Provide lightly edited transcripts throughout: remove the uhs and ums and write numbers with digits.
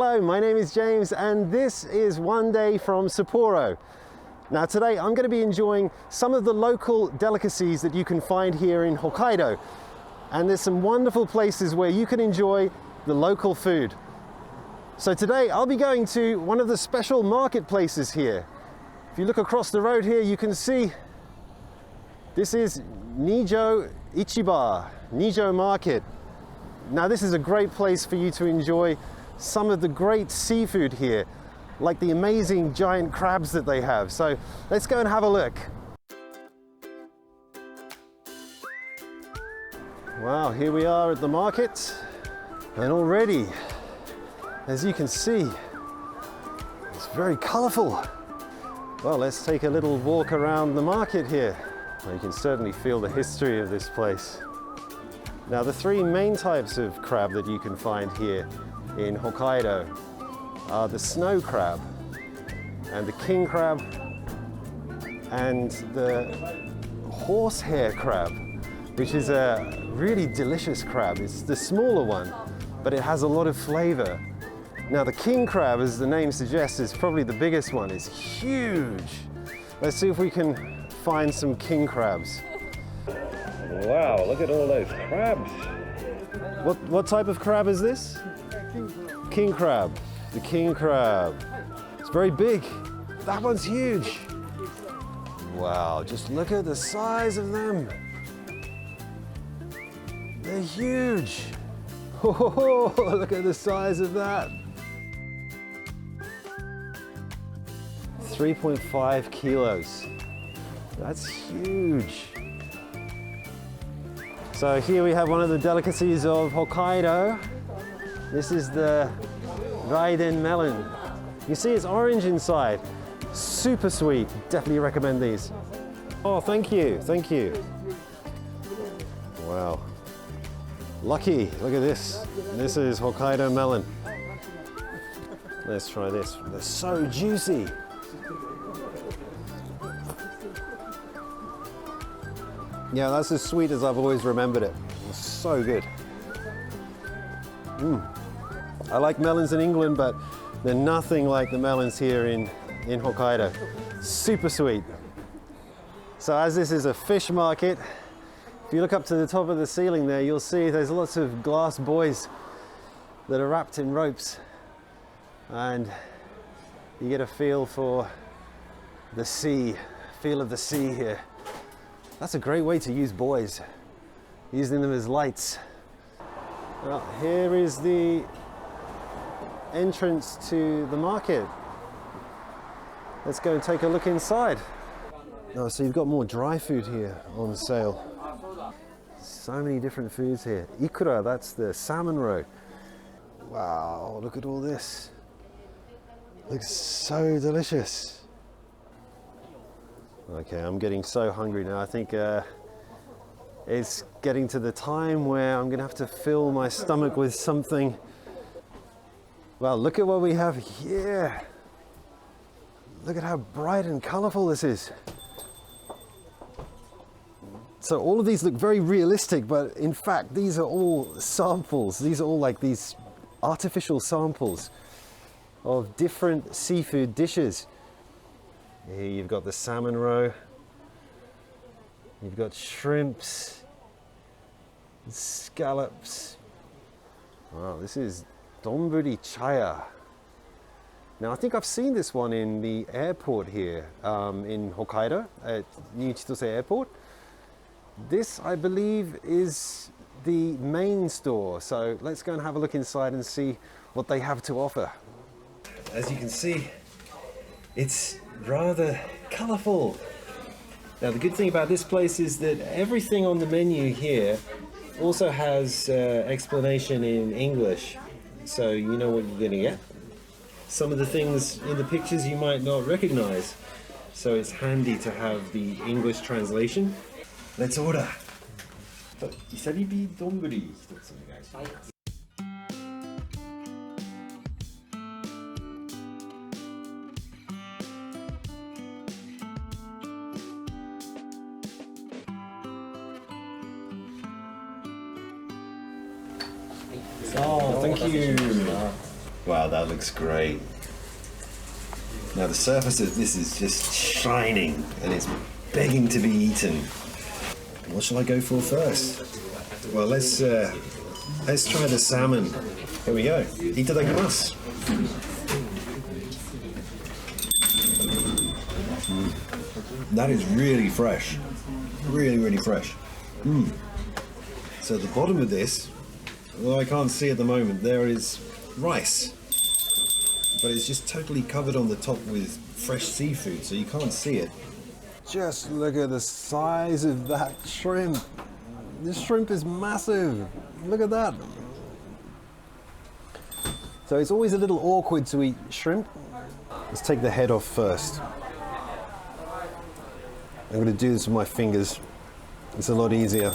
Hello, my name is James and this is One Day from Sapporo. Now today I'm going to be enjoying some of the local delicacies that you can find here in Hokkaido. And there's some wonderful places where you can enjoy the local food. So today I'll be going to one of the special marketplaces here. If you look across the road here, you can see this is Nijo Ichiba, Nijo Market. Now this is a great place for you to enjoy some of the great seafood here, like the amazing giant crabs that they have. So let's go and have a look. Wow, here we are at the market, and already, as you can see, it's very colorful. Well, let's take a little walk around the market here. Well, you can certainly feel the history of this place. Now, the three main types of crab that you can find here in Hokkaido are the snow crab and the king crab and the horsehair crab, which is a really delicious crab. It's the smaller one, but it has a lot of flavor. Now the king crab, as the name suggests, is probably the biggest one. It's huge. Let's see if we can find some king crabs. Wow, look at all those crabs. What type of crab is this? King crab. The king crab. It's very big. That one's huge. Wow, just look at the size of them. They're huge. Oh, look at the size of that. 3.5 kilos. That's huge. So here we have one of the delicacies of Hokkaido. This is the Hokkaido Melon. You see it's orange inside. Super sweet. Definitely recommend these. Oh, thank you. Thank you. Wow. Lucky. Look at this. This is Hokkaido Melon. Let's try this. They're so juicy. Yeah, that's as sweet as I've always remembered it. It's so good. I like melons in England, but they're nothing like the melons here in Hokkaido. Super sweet. So as this is a fish market, if you look up to the top of the ceiling there, you'll see there's lots of glass buoys that are wrapped in ropes. And you get a feel for the sea, feel of the sea here. That's a great way to use buoys, using them as lights. Well, here is the entrance to the market. Let's go and take a look inside. Oh, so you've got more dry food here on sale. So many different foods here. Ikura, that's the salmon roe. Wow, look at all this. Looks so delicious. Okay, I'm getting so hungry now. I think it's getting to the time where I'm gonna have to fill my stomach with something. Well, look at what we have here. Look at how bright and colorful this is. So all of these look very realistic, but in fact, these are all samples. These are all like these artificial samples of different seafood dishes. Here you've got the salmon roe, you've got shrimps, scallops. Wow, this is donburi chaya. Now I think I've seen this one in the airport here in Hokkaido at New Chitose Airport. This, I believe, is the main store. So let's go and have a look inside and see what they have to offer. As you can see, it's rather colorful. Now the good thing about this place is that everything on the menu here also has explanation in English, so you know what you're gonna get. Some of the things in the pictures you might not recognize, so it's handy to have the English translation. Let's order. イサリビ丼一つお願いします。Oh, thank you. Wow, that looks great. Now the surface of this is just shining and it's begging to be eaten. What shall I go for first? Well, let's try the salmon. Here we go. Itadakimasu. That is really fresh. Really fresh. So at the bottom of this, although I can't see at the moment, there is rice. But it's just totally covered on the top with fresh seafood, so you can't see it. Just look at the size of that shrimp. This shrimp is massive. Look at that. So it's always a little awkward to eat shrimp. Let's take the head off first. I'm going to do this with my fingers. It's a lot easier.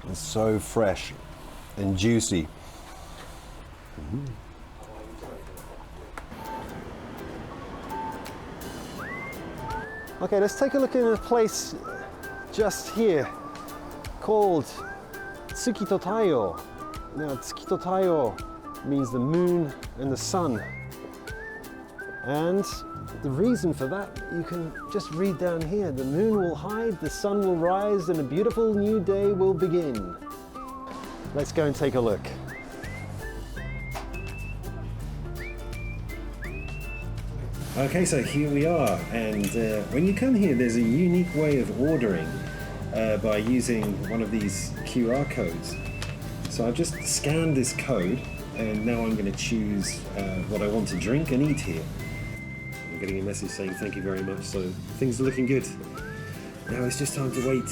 It's so fresh and juicy. Okay, let's take a look at a place just here called Tsuki to Taiyo. Now, Tsuki to Taiyo means the moon and the sun. And the reason for that, you can just read down here. The moon will hide, the sun will rise, and a beautiful new day will begin. Let's go and take a look. Okay, so here we are, and when you come here, there's a unique way of ordering by using one of these QR codes. So I've just scanned this code, and now I'm going to choose what I want to drink and eat here. I'm getting a message saying thank you very much, so things are looking good. Now it's just time to wait.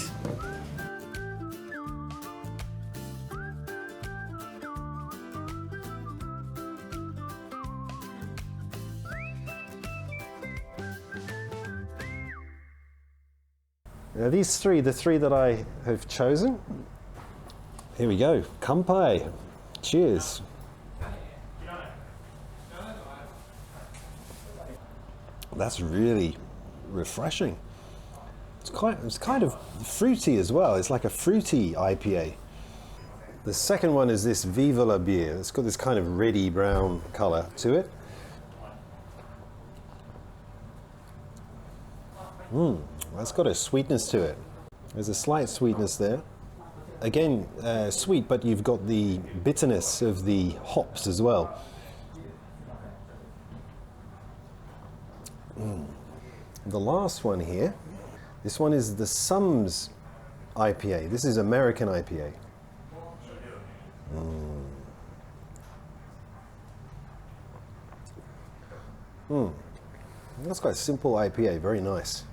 Now these three, the three that I have chosen, here we go, Kanpai, cheers. That's really refreshing. It's kind of fruity as well. It's like a fruity IPA. The second one is this Viva la beer. It's got this kind of reddy brown color to it. That's got a sweetness to it. There's a slight sweetness there. Again, sweet, but you've got the bitterness of the hops as well. The last one here, this one is the Sums IPA. This is American IPA. That's quite a simple IPA, very nice.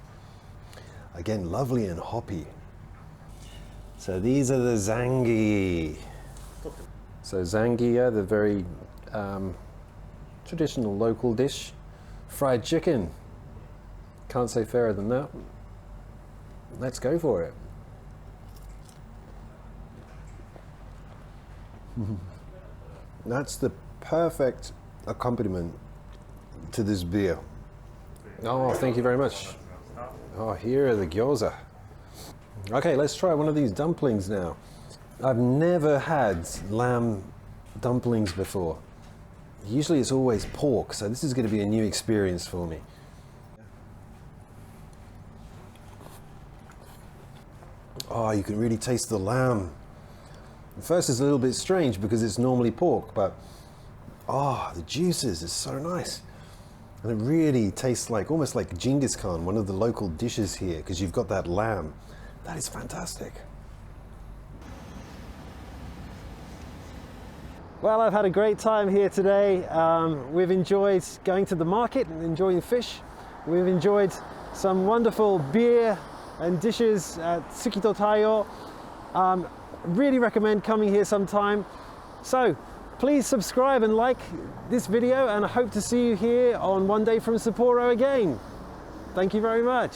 Again, lovely and hoppy. So these are the Zangi. So Zangi are the very traditional local dish. Fried chicken. Can't say fairer than that. Let's go for it. That's the perfect accompaniment to this beer. Oh, thank you very much. Oh, here are the gyoza. Okay, let's try one of these dumplings now. I've never had lamb dumplings before. Usually it's always pork, so this is going to be a new experience for me. Oh, you can really taste the lamb. At first it's a little bit strange because it's normally pork, but the juices is so nice. And it really tastes like, almost like Genghis Khan, one of the local dishes here, because you've got that lamb. That is fantastic. Well, I've had a great time here today. We've enjoyed going to the market and enjoying fish. We've enjoyed some wonderful beer and dishes at Tsuki to Taiyo. Really recommend coming here sometime. So please subscribe and like this video, and I hope to see you here on One Day from Sapporo again. Thank you very much.